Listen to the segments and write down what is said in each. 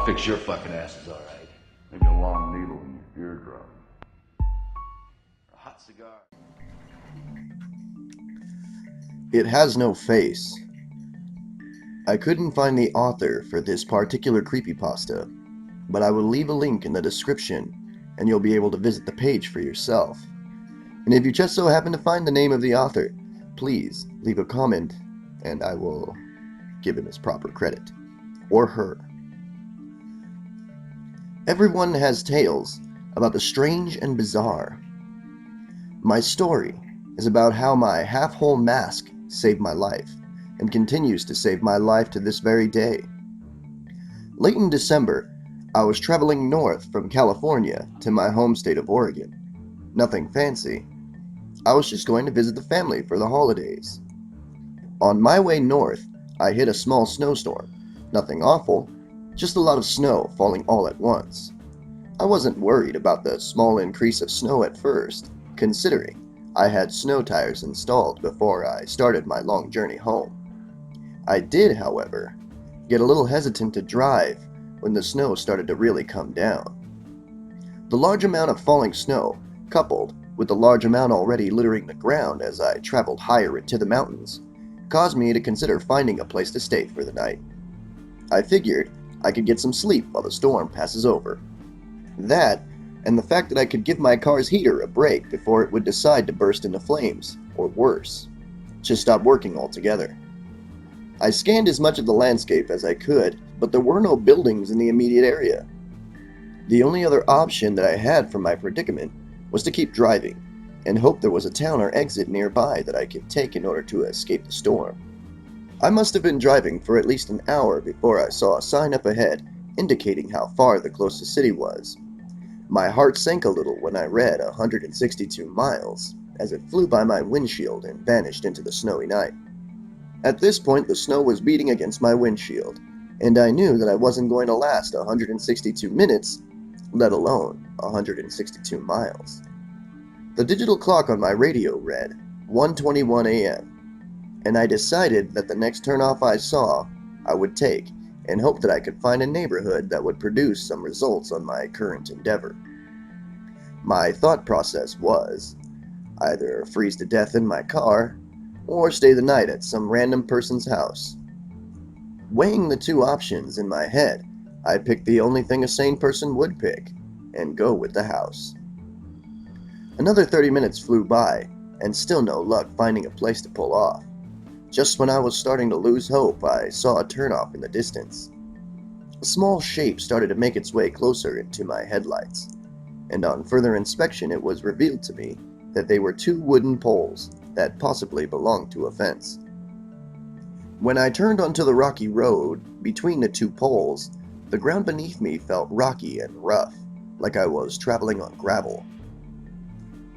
I'll fix your fucking asses, all right. Maybe a long needle in your eardrum. A hot cigar. It has no face. I couldn't find the author for this particular creepypasta, but I will leave a link in the description and you'll be able to visit the page for yourself. And if you just so happen to find the name of the author, please leave a comment and I will give him his proper credit. Or her. Everyone has tales about the strange and bizarre. My story is about how my half-whole mask saved my life and continues to save my life to this very day. Late in December, I was traveling north from California to my home state of Oregon. Nothing fancy. I was just going to visit the family for the holidays. On my way north, I hit a small snowstorm. Nothing awful, just a lot of snow falling all at once. I wasn't worried about the small increase of snow at first, considering I had snow tires installed before I started my long journey home. I did, however, get a little hesitant to drive when the snow started to really come down. The large amount of falling snow, coupled with the large amount already littering the ground as I traveled higher into the mountains, caused me to consider finding a place to stay for the night. I figured I could get some sleep while the storm passes over. That, and the fact that I could give my car's heater a break before it would decide to burst into flames, or worse, just stop working altogether. I scanned as much of the landscape as I could, but there were no buildings in the immediate area. The only other option that I had for my predicament was to keep driving, and hope there was a town or exit nearby that I could take in order to escape the storm. I must have been driving for at least an hour before I saw a sign up ahead indicating how far the closest city was. My heart sank a little when I read 162 miles, as it flew by my windshield and vanished into the snowy night. At this point, the snow was beating against my windshield, and I knew that I wasn't going to last 162 minutes, let alone 162 miles. The digital clock on my radio read 1:21 a.m., and I decided that the next turnoff I saw, I would take, and hope that I could find a neighborhood that would produce some results on my current endeavor. My thought process was either freeze to death in my car, or stay the night at some random person's house. Weighing the two options in my head, I picked the only thing a sane person would pick, and go with the house. Another 30 minutes flew by, and still no luck finding a place to pull off. Just when I was starting to lose hope, I saw a turnoff in the distance. A small shape started to make its way closer into my headlights, and on further inspection it was revealed to me that they were two wooden poles that possibly belonged to a fence. When I turned onto the rocky road between the two poles, the ground beneath me felt rocky and rough, like I was traveling on gravel.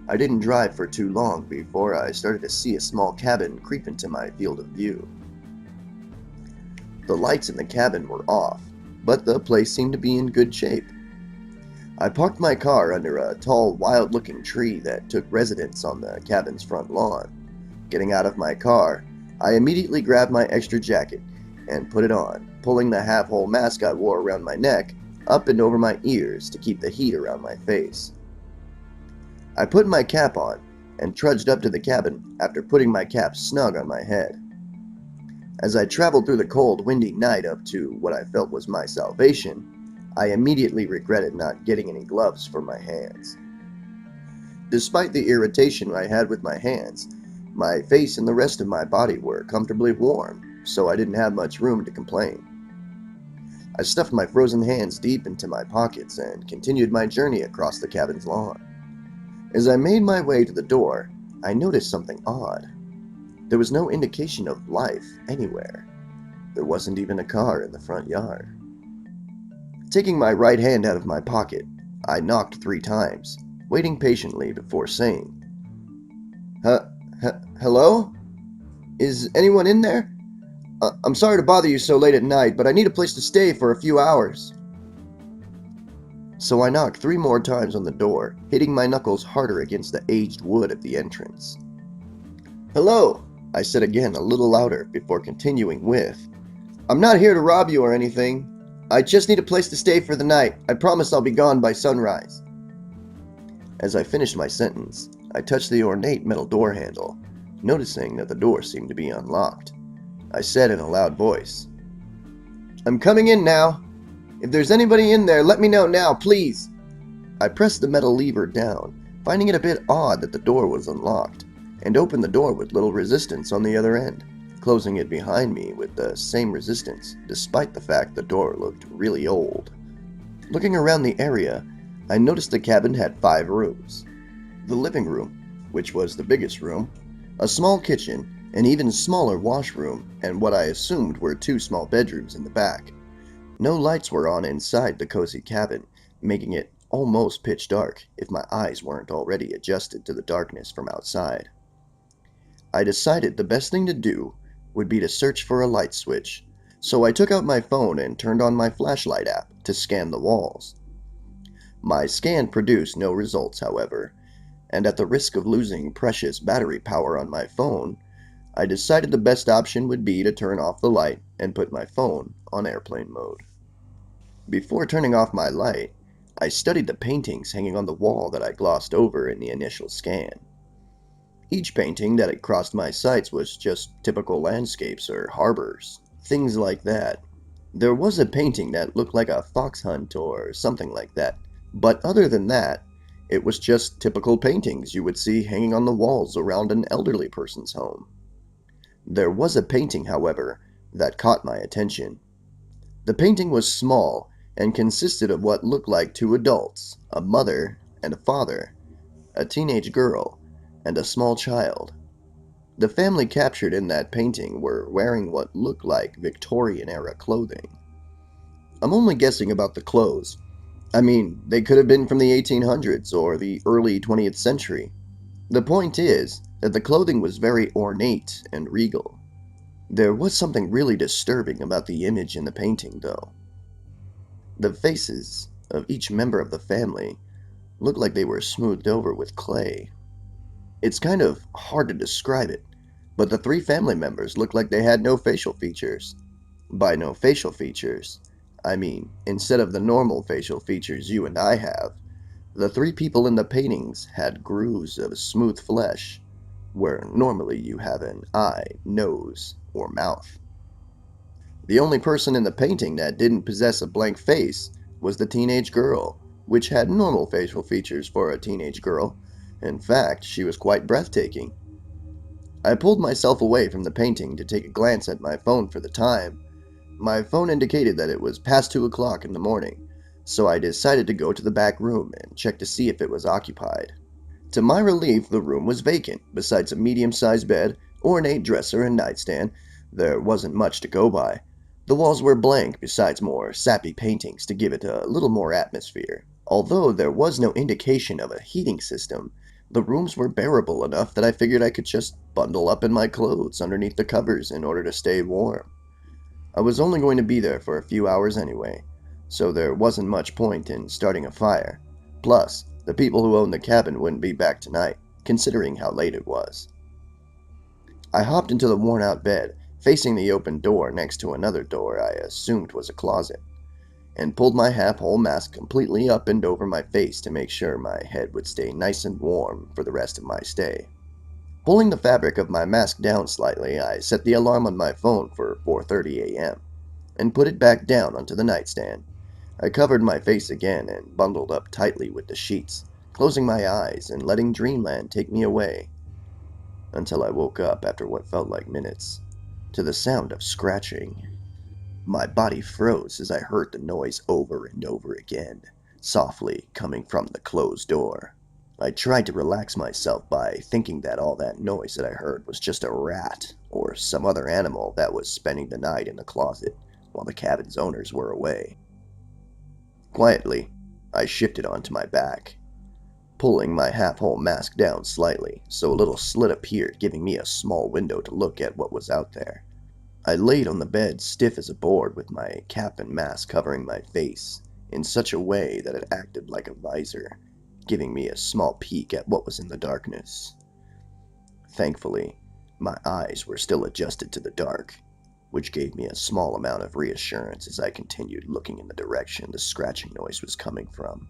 I didn't drive for too long before I started to see a small cabin creep into my field of view. The lights in the cabin were off, but the place seemed to be in good shape. I parked my car under a tall, wild-looking tree that took residence on the cabin's front lawn. Getting out of my car, I immediately grabbed my extra jacket and put it on, pulling the half-whole mask I wore around my neck up and over my ears to keep the heat around my face. I put my cap on and trudged up to the cabin after putting my cap snug on my head. As I traveled through the cold, windy night up to what I felt was my salvation, I immediately regretted not getting any gloves for my hands. Despite the irritation I had with my hands, my face and the rest of my body were comfortably warm, so I didn't have much room to complain. I stuffed my frozen hands deep into my pockets and continued my journey across the cabin's lawn. As I made my way to the door, I noticed something odd. There was no indication of life anywhere. There wasn't even a car in the front yard. Taking my right hand out of my pocket, I knocked 3 times, waiting patiently before saying, Hello? Is anyone in there? I'm sorry to bother you so late at night, but I need a place to stay for a few hours. So I knocked 3 more times on the door, hitting my knuckles harder against the aged wood of the entrance. Hello, I said again a little louder before continuing with, I'm not here to rob you or anything. I just need a place to stay for the night. I promise I'll be gone by sunrise. As I finished my sentence, I touched the ornate metal door handle, noticing that the door seemed to be unlocked. I said in a loud voice, "I'm coming in now. If there's anybody in there, let me know now, please." I pressed the metal lever down, finding it a bit odd that the door was unlocked, and opened the door with little resistance on the other end, closing it behind me with the same resistance, despite the fact the door looked really old. Looking around the area, I noticed the cabin had 5 rooms. The living room, which was the biggest room, a small kitchen, an even smaller washroom, and what I assumed were 2 small bedrooms in the back. No lights were on inside the cozy cabin, making it almost pitch dark if my eyes weren't already adjusted to the darkness from outside. I decided the best thing to do would be to search for a light switch, so I took out my phone and turned on my flashlight app to scan the walls. My scan produced no results, however, and at the risk of losing precious battery power on my phone, I decided the best option would be to turn off the light and put my phone on airplane mode. Before turning off my light, I studied the paintings hanging on the wall that I glossed over in the initial scan. Each painting that had crossed my sights was just typical landscapes or harbors, things like that. There was a painting that looked like a fox hunt or something like that, but other than that, it was just typical paintings you would see hanging on the walls around an elderly person's home. There was a painting, however, that caught my attention. The painting was small and consisted of what looked like 2 adults, a mother and a father, a teenage girl, and a small child. The family captured in that painting were wearing what looked like Victorian-era clothing. I'm only guessing about the clothes. I mean, they could have been from the 1800s or the early 20th century. The point is that the clothing was very ornate and regal. There was something really disturbing about the image in the painting, though. The faces of each member of the family looked like they were smoothed over with clay. It's kind of hard to describe it, but the 3 family members looked like they had no facial features. By no facial features, I mean, instead of the normal facial features you and I have, the 3 people in the paintings had grooves of smooth flesh, where normally you have an eye, nose, or mouth. The only person in the painting that didn't possess a blank face was the teenage girl, which had normal facial features for a teenage girl. In fact, she was quite breathtaking. I pulled myself away from the painting to take a glance at my phone for the time. My phone indicated that it was past 2 o'clock in the morning, so I decided to go to the back room and check to see if it was occupied. To my relief, the room was vacant. Besides a medium-sized bed, ornate dresser, and nightstand, there wasn't much to go by. The walls were blank, besides more sappy paintings to give it a little more atmosphere. Although there was no indication of a heating system, the rooms were bearable enough that I figured I could just bundle up in my clothes underneath the covers in order to stay warm. I was only going to be there for a few hours anyway, so there wasn't much point in starting a fire. Plus, the people who owned the cabin wouldn't be back tonight, considering how late it was. I hopped into the worn-out bed, facing the open door next to another door I assumed was a closet, and pulled my half-whole mask completely up and over my face to make sure my head would stay nice and warm for the rest of my stay. Pulling the fabric of my mask down slightly, I set the alarm on my phone for 4:30 a.m. and put it back down onto the nightstand. I covered my face again and bundled up tightly with the sheets, closing my eyes and letting dreamland take me away, until I woke up after what felt like minutes, to the sound of scratching. My body froze as I heard the noise over and over again, softly coming from the closed door. I tried to relax myself by thinking that all that noise that I heard was just a rat or some other animal that was spending the night in the closet while the cabin's owners were away. Quietly, I shifted onto my back, pulling my half-whole mask down slightly so a little slit appeared, giving me a small window to look at what was out there. I laid on the bed stiff as a board with my cap and mask covering my face in such a way that it acted like a visor, giving me a small peek at what was in the darkness. Thankfully, my eyes were still adjusted to the dark, which gave me a small amount of reassurance as I continued looking in the direction the scratching noise was coming from.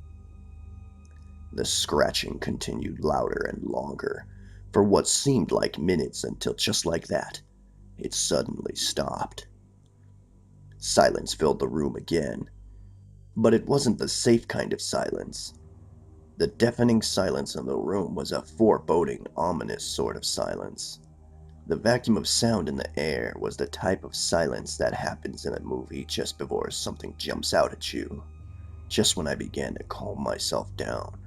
The scratching continued louder and longer, for what seemed like minutes, until just like that, it suddenly stopped. Silence filled the room again, but it wasn't the safe kind of silence. The deafening silence in the room was a foreboding, ominous sort of silence. The vacuum of sound in the air was the type of silence that happens in a movie just before something jumps out at you. Just when I began to calm myself down,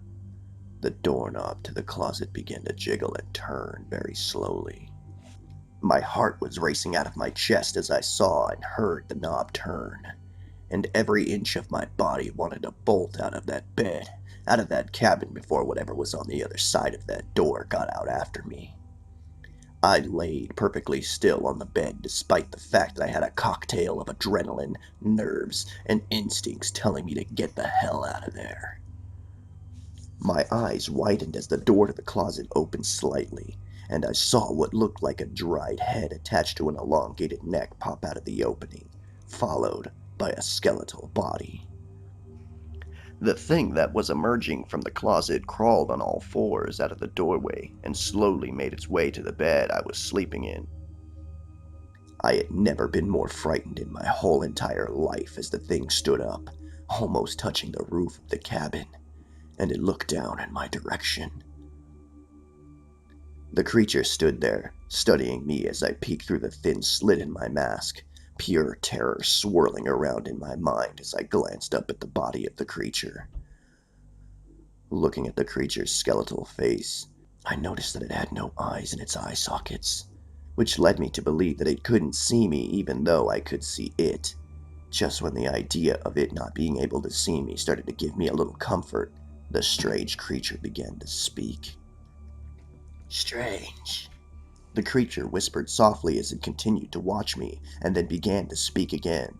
the doorknob to the closet began to jiggle and turn very slowly. My heart was racing out of my chest as I saw and heard the knob turn, and every inch of my body wanted to bolt out of that bed, out of that cabin before whatever was on the other side of that door got out after me. I laid perfectly still on the bed despite the fact that I had a cocktail of adrenaline, nerves, and instincts telling me to get the hell out of there. My eyes widened as the door to the closet opened slightly, and I saw what looked like a dried head attached to an elongated neck pop out of the opening, followed by a skeletal body. The thing that was emerging from the closet crawled on all fours out of the doorway and slowly made its way to the bed I was sleeping in. I had never been more frightened in my whole entire life as the thing stood up, almost touching the roof of the cabin, and it looked down in my direction. The creature stood there, studying me as I peeked through the thin slit in my mask, pure terror swirling around in my mind as I glanced up at the body of the creature. Looking at the creature's skeletal face, I noticed that it had no eyes in its eye sockets, which led me to believe that it couldn't see me even though I could see it. Just when the idea of it not being able to see me started to give me a little comfort, the strange creature began to speak. "Strange," the creature whispered softly as it continued to watch me, and then began to speak again.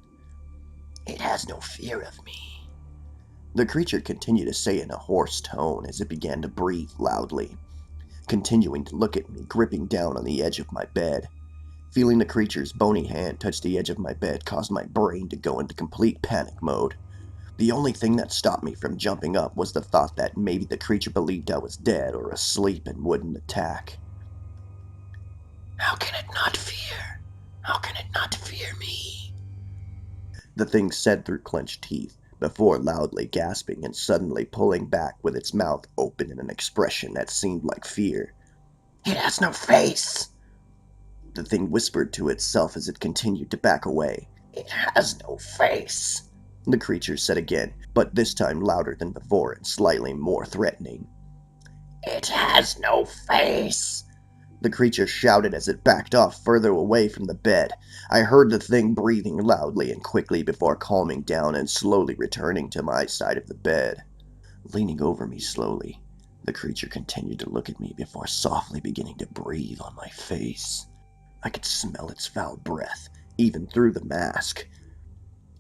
"It has no fear of me." The creature continued to say in a hoarse tone as it began to breathe loudly, continuing to look at me, gripping down on the edge of my bed. Feeling the creature's bony hand touch the edge of my bed caused my brain to go into complete panic mode. The only thing that stopped me from jumping up was the thought that maybe the creature believed I was dead or asleep and wouldn't attack. "How can it not fear? How can it not fear me?" the thing said through clenched teeth, before loudly gasping and suddenly pulling back with its mouth open in an expression that seemed like fear. "It has no face," the thing whispered to itself as it continued to back away. "It has no face," the creature said again, but this time louder than before and slightly more threatening. "It has no face," the creature shouted as it backed off further away from the bed. I heard the thing breathing loudly and quickly before calming down and slowly returning to my side of the bed. Leaning over me slowly, the creature continued to look at me before softly beginning to breathe on my face. I could smell its foul breath, even through the mask.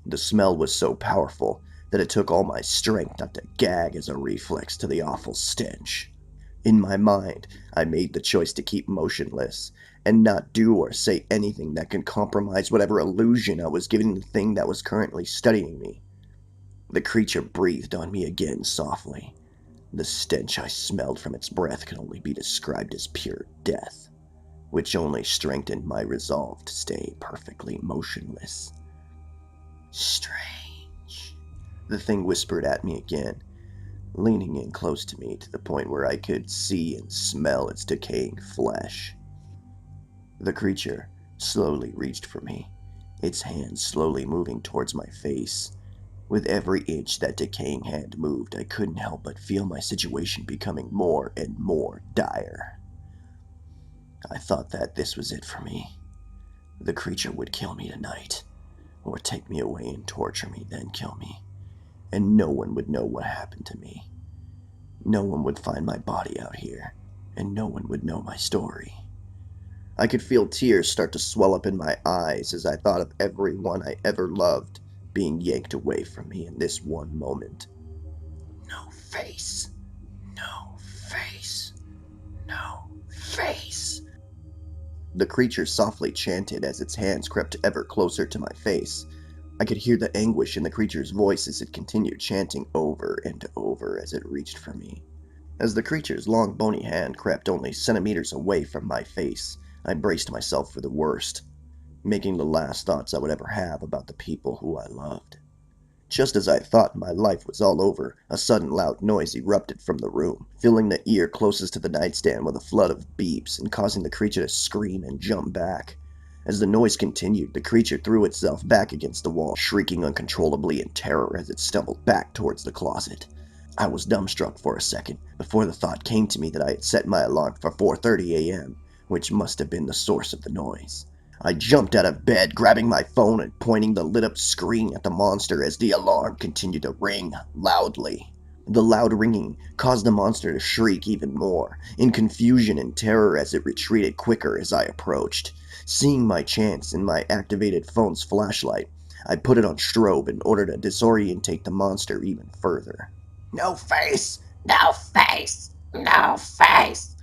The smell was so powerful that it took all my strength not to gag as a reflex to the awful stench. In my mind, I made the choice to keep motionless, and not do or say anything that could compromise whatever illusion I was giving the thing that was currently studying me. The creature breathed on me again softly. The stench I smelled from its breath could only be described as pure death, which only strengthened my resolve to stay perfectly motionless. "Strange," the thing whispered at me again, leaning in close to me to the point where I could see and smell its decaying flesh. The creature slowly reached for me, its hand slowly moving towards my face. With every inch that decaying hand moved, I couldn't help but feel my situation becoming more and more dire. I thought that this was it for me. The creature would kill me tonight, or take me away and torture me, then kill me, and no one would know what happened to me. No one would find my body out here, and no one would know my story. I could feel tears start to swell up in my eyes as I thought of everyone I ever loved being yanked away from me in this one moment. "No face, no face, no face," The creature softly chanted as its hands crept ever closer to my face. I could hear the anguish in the creature's voice as it continued chanting over and over as it reached for me. As the creature's long bony hand crept only centimeters away from my face, I braced myself for the worst, making the last thoughts I would ever have about the people who I loved. Just as I thought my life was all over, a sudden loud noise erupted from the room, filling the ear closest to the nightstand with a flood of beeps and causing the creature to scream and jump back. As the noise continued, the creature threw itself back against the wall, shrieking uncontrollably in terror as it stumbled back towards the closet. I was dumbstruck for a second before the thought came to me that I had set my alarm for 4:30 a.m., which must have been the source of the noise. I jumped out of bed, grabbing my phone and pointing the lit-up screen at the monster as the alarm continued to ring loudly. The loud ringing caused the monster to shriek even more, in confusion and terror as it retreated quicker as I approached. Seeing my chance in my activated phone's flashlight, I put it on strobe in order to disorientate the monster even further. No face! No face! No face!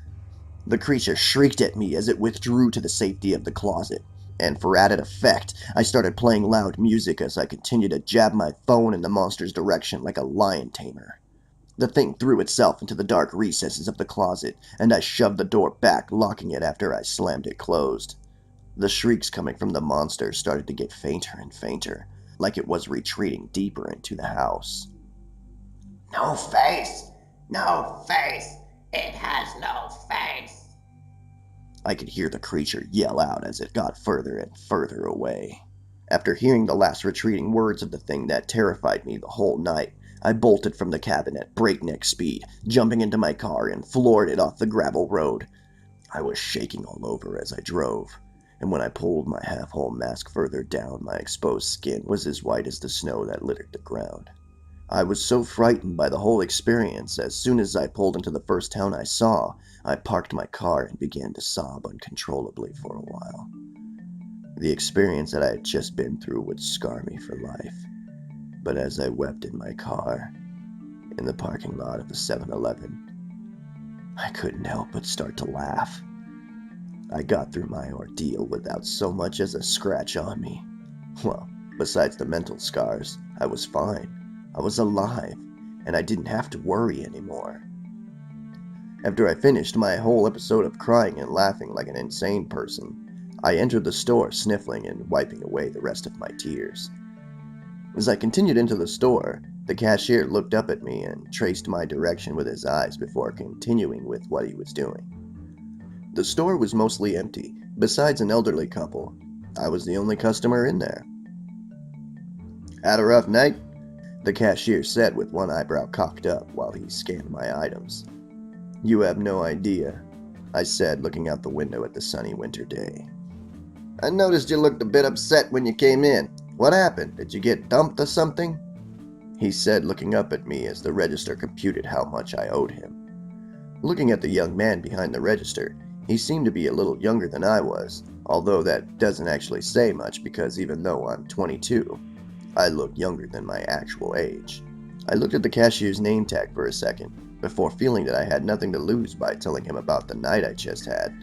The creature shrieked at me as it withdrew to the safety of the closet, and for added effect, I started playing loud music as I continued to jab my phone in the monster's direction like a lion tamer. The thing threw itself into the dark recesses of the closet, and I shoved the door back, locking it after I slammed it closed. The shrieks coming from the monster started to get fainter and fainter, like it was retreating deeper into the house. No face! No face! It has no face! I could hear the creature yell out as it got further and further away. After hearing the last retreating words of the thing that terrified me the whole night, I bolted from the cabin at breakneck speed, jumping into my car and floored it off the gravel road. I was shaking all over as I drove, and when I pulled my half-whole mask further down, my exposed skin was as white as the snow that littered the ground. I was so frightened by the whole experience, as soon as I pulled into the first town I saw, I parked my car and began to sob uncontrollably for a while. The experience that I had just been through would scar me for life, but as I wept in my car, in the parking lot of the 7-Eleven, I couldn't help but start to laugh. I got through my ordeal without so much as a scratch on me. Well, besides the mental scars, I was fine. I was alive, and I didn't have to worry anymore. After I finished my whole episode of crying and laughing like an insane person, I entered the store sniffling and wiping away the rest of my tears. As I continued into the store, the cashier looked up at me and traced my direction with his eyes before continuing with what he was doing. The store was mostly empty. Besides an elderly couple, I was the only customer in there. "Had a rough night?" the cashier said with one eyebrow cocked up while he scanned my items. "You have no idea," I said, looking out the window at the sunny winter day. "I noticed you looked a bit upset when you came in. What happened? Did you get dumped or something?" he said, looking up at me as the register computed how much I owed him. Looking at the young man behind the register, he seemed to be a little younger than I was, although that doesn't actually say much because even though I'm 22, I look younger than my actual age. I looked at the cashier's name tag for a second, before feeling that I had nothing to lose by telling him about the night I just had.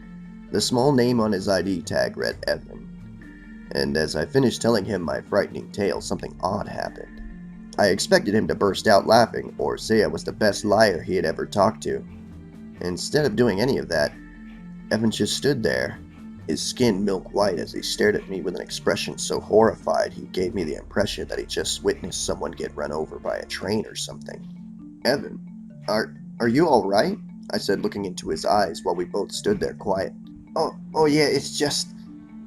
The small name on his ID tag read Evan, and as I finished telling him my frightening tale, something odd happened. I expected him to burst out laughing or say I was the best liar he had ever talked to. Instead of doing any of that, Evan just stood there, his skin milk white as he stared at me with an expression so horrified he gave me the impression that he just witnessed someone get run over by a train or something. "Evan, are you alright?" I said, looking into his eyes while we both stood there quiet. Oh yeah, it's just,"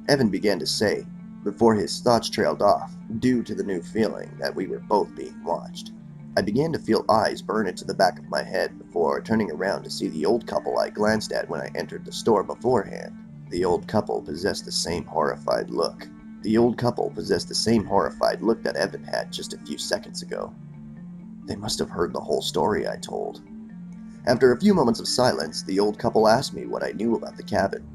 Evan began to say, before his thoughts trailed off, due to the new feeling that we were both being watched. I began to feel eyes burn into the back of my head before turning around to see the old couple I glanced at when I entered the store beforehand. The old couple possessed the same horrified look. That Evan had just a few seconds ago. They must have heard the whole story I told. After a few moments of silence, the old couple asked me what I knew about the cabin,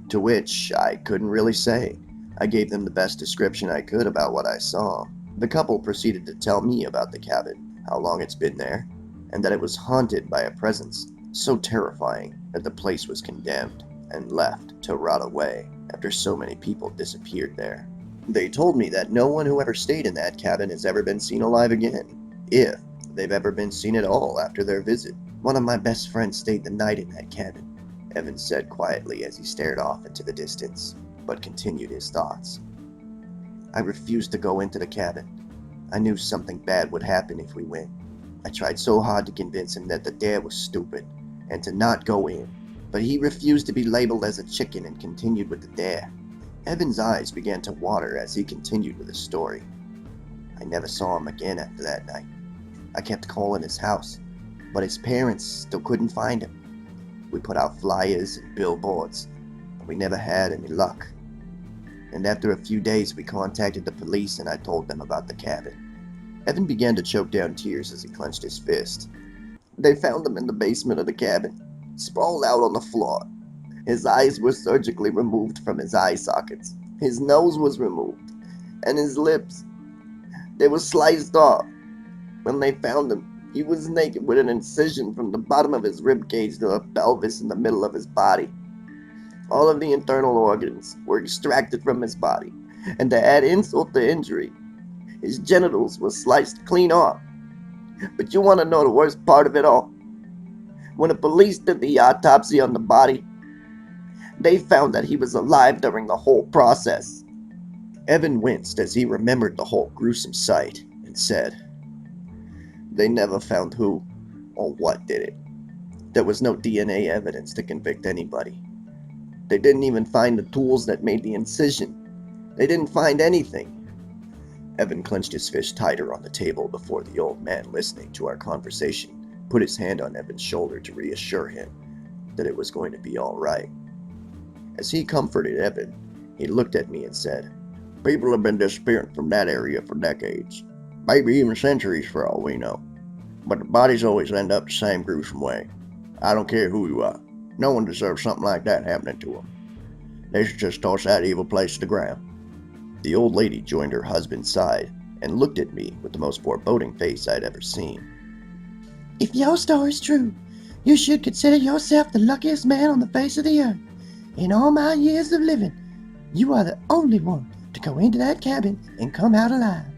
to which I couldn't really say. I gave them the best description I could about what I saw. The couple proceeded to tell me about the cabin, how long it's been there, and that it was haunted by a presence so terrifying that the place was condemned. and left to rot away after so many people disappeared there. They told me that no one who ever stayed in that cabin has ever been seen alive again, if they've ever been seen at all after their visit. One of my best friends stayed the night in that cabin, Evan said quietly as he stared off into the distance, but continued his thoughts. I refused to go into the cabin. I knew something bad would happen if we went. I tried so hard to convince him that the dare was stupid and to not go in, but he refused to be labeled as a chicken and continued with the dare. Evan's eyes began to water as he continued with his story. I never saw him again after that night. I kept calling his house, but his parents still couldn't find him. We put out flyers and billboards, but we never had any luck. And after a few days, we contacted the police and I told them about the cabin. Evan began to choke down tears as he clenched his fist. They found him in the basement of the cabin, sprawled out on the floor. His eyes were surgically removed from his eye sockets. His nose was removed, and his lips, they were sliced off. When they found him, he was naked with an incision from the bottom of his rib cage to the pelvis in the middle of his body. All of the internal organs were extracted from his body, and to add insult to injury, his genitals were sliced clean off. But you want to know the worst part of it all? When the police did the autopsy on the body, they found that he was alive during the whole process. Evan winced as he remembered the whole gruesome sight and said, "They never found who or what did it. There was no DNA evidence to convict anybody. They didn't even find the tools that made the incision. They didn't find anything." Evan clenched his fist tighter on the table before the old man, listening to our conversation, put his hand on Evan's shoulder to reassure him that it was going to be all right. As he comforted Evan, he looked at me and said, "People have been disappearing from that area for decades, maybe even centuries for all we know. But the bodies always end up the same gruesome way. I don't care who you are. No one deserves something like that happening to them. They should just toss that evil place to the ground." The old lady joined her husband's side and looked at me with the most foreboding face I'd ever seen. "If your story's true, you should consider yourself the luckiest man on the face of the earth. In all my years of living, you are the only one to go into that cabin and come out alive,"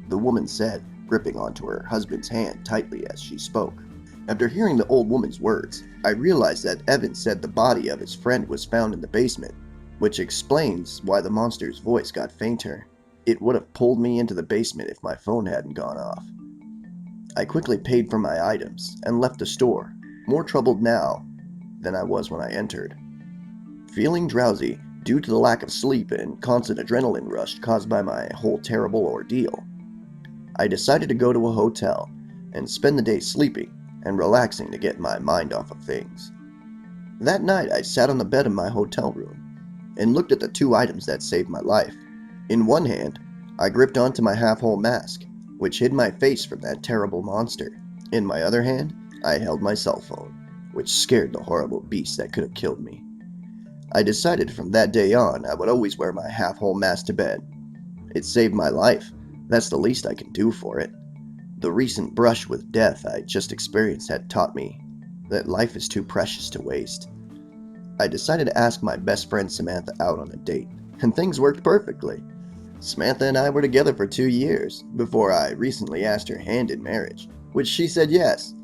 the woman said, gripping onto her husband's hand tightly as she spoke. After hearing the old woman's words, I realized that Evan said the body of his friend was found in the basement, which explains why the monster's voice got fainter. It would have pulled me into the basement if my phone hadn't gone off. I quickly paid for my items and left the store, more troubled now than I was when I entered. Feeling drowsy due to the lack of sleep and constant adrenaline rush caused by my whole terrible ordeal, I decided to go to a hotel and spend the day sleeping and relaxing to get my mind off of things. That night, I sat on the bed in my hotel room and looked at the two items that saved my life. In one hand, I gripped onto my half-whole mask, which hid my face from that terrible monster. In my other hand, I held my cell phone, which scared the horrible beast that could have killed me. I decided from that day on I would always wear my half-whole mask to bed. It saved my life. That's the least I can do for it. The recent brush with death I just experienced had taught me that life is too precious to waste. I decided to ask my best friend Samantha out on a date, and things worked perfectly. Samantha and I were together for 2 years before I recently asked her hand in marriage, which she said yes.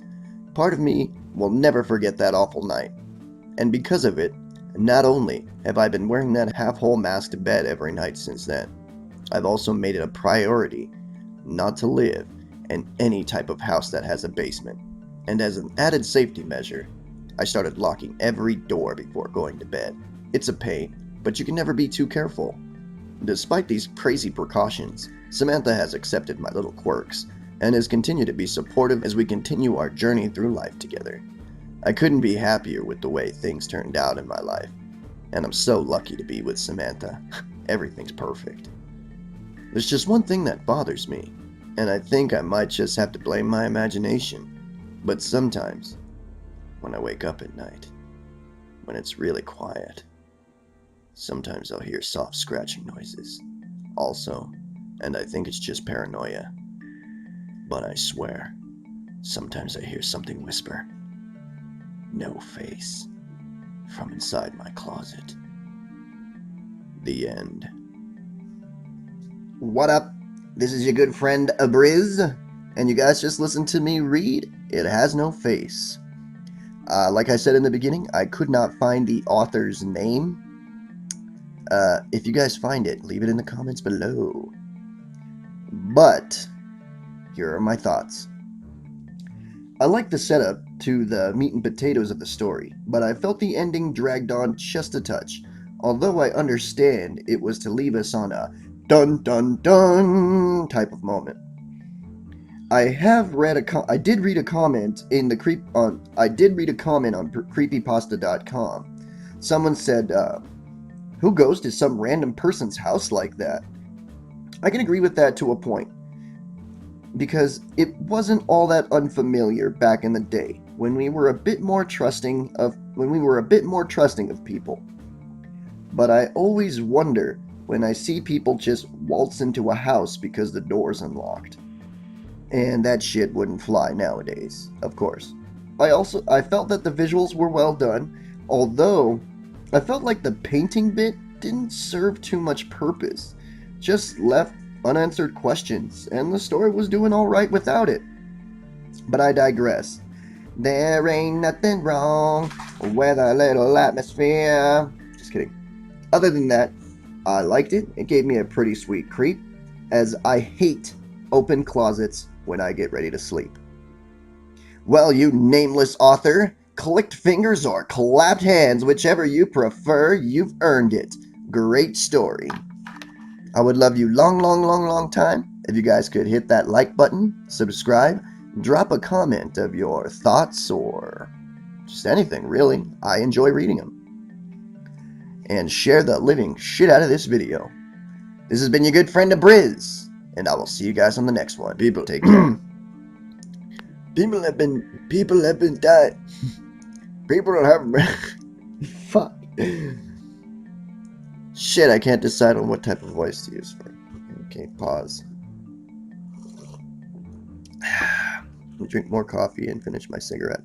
Part of me will never forget that awful night. And because of it, not only have I been wearing that half-whole mask to bed every night since then, I've also made it a priority not to live in any type of house that has a basement. And as an added safety measure, I started locking every door before going to bed. It's a pain, but you can never be too careful. Despite these crazy precautions, Samantha has accepted my little quirks and has continued to be supportive as we continue our journey through life together. I couldn't be happier with the way things turned out in my life, and I'm so lucky to be with Samantha. Everything's perfect. There's just one thing that bothers me, and I think I might just have to blame my imagination. But sometimes, when I wake up at night, when it's really quiet, sometimes I'll hear soft scratching noises. Also, and I think it's just paranoia, but I swear, sometimes I hear something whisper, "No face." from inside my closet. The end. What up? This is your good friend Abriz, and you guys just listened to me read It Has No Face. Like I said in the beginning, I could not find the author's name. If you guys find it, leave it in the comments below. But here are my thoughts. I like the setup to the meat and potatoes of the story, but I felt the ending dragged on just a touch, although I understand it was to leave us on a dun dun dun type of moment. I did read a comment on creepypasta.com. Someone said, who goes to some random person's house like that? I can agree with that to a point, because it wasn't all that unfamiliar back in the day when we were a bit more trusting of people. But I always wonder when I see people just waltz into a house because the door's unlocked. And that shit wouldn't fly nowadays, of course. I felt that the visuals were well done, although I felt like the painting bit didn't serve too much purpose, just left unanswered questions, and the story was doing alright without it. But I digress. There ain't nothing wrong with a little atmosphere. Just kidding. Other than that, I liked it. It gave me a pretty sweet creep, as I hate open closets when I get ready to sleep. Well, you nameless author, clicked fingers or clapped hands, whichever you prefer, you've earned it. Great story. I would love you long time if you guys could hit that like button, subscribe, drop a comment of your thoughts or just anything, really. I enjoy reading them. And share the living shit out of this video. This has been your good friend Abriz, and I will see you guys on the next one. People, take care. People have been dying. People have fuck. Shit, I can't decide on what type of voice to use for. Okay, pause. Drink more coffee and finish my cigarette.